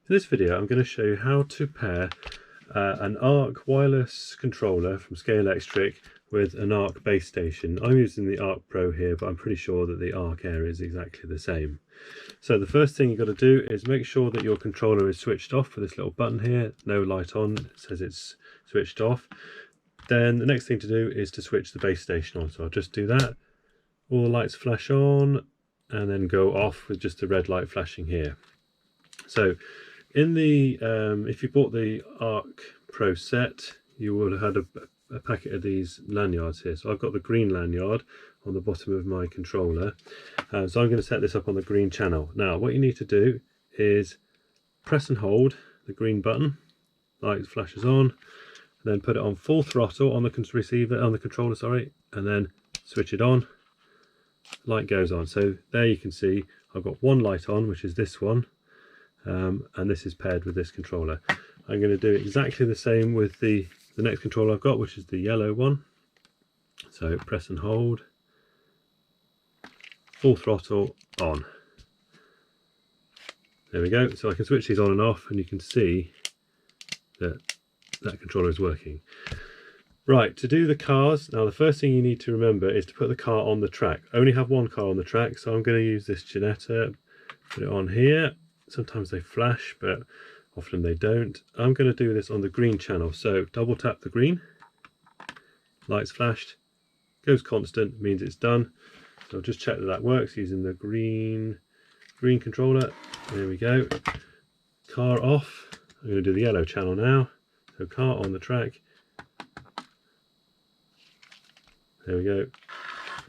In this video, I'm going to show you how to pair an ARC wireless controller from Scalextric with an ARC base station. I'm using the ARC Pro here, but I'm pretty sure that the ARC Air is exactly the same. So the first thing you've got to do is make sure that your controller is switched off with this little button here. No light on, it says it's switched off. Then the next thing to do is to switch the base station on. So I'll just do that. All the lights flash on and then go off with just the red light flashing here. So in the if you bought the ARC Pro set, you will have had a packet of these lanyards here. So I've got the green lanyard on the bottom of my controller. So I'm going to set this up on the green channel. Now what you need to do is press and hold the green button, light flashes on, and then put it on full throttle on the controller, sorry, and then switch it on. Light goes on. So there you can see I've got one light on, which is this one. And this is paired with this controller. I'm going to do exactly the same with the next controller I've got, which is the yellow one. So press and hold, full throttle on. There we go. So I can switch these on and off, and you can see that that controller is working. Right, to do the cars, now the first thing you need to remember is to put the car on the track. I only have one car on the track, so I'm going to use this Janetta, put it on here. Sometimes they flash, but often they don't. I'm going to do this on the green channel. So double tap the green, lights flashed, goes constant, means it's done. So I'll just check that that works using the green controller. There we go. Car off. I'm going to do the yellow channel now. So car on the track. There we go.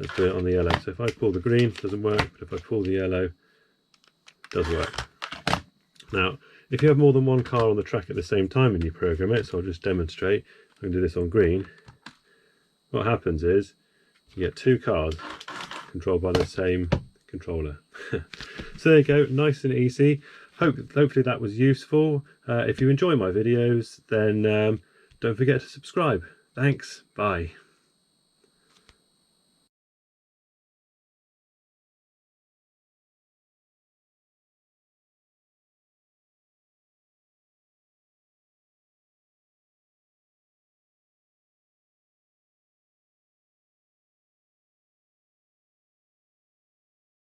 Let's do it on the yellow. So if I pull the green, it doesn't work, but if I pull the yellow, it does work. Now, if you have more than one car on the track at the same time and you program it, so I'll just demonstrate. I'm going to do this on green. What happens is you get two cars controlled by the same controller. So there you go, nice and easy. Hopefully that was useful. If you enjoy my videos, then don't forget to subscribe. Thanks, bye.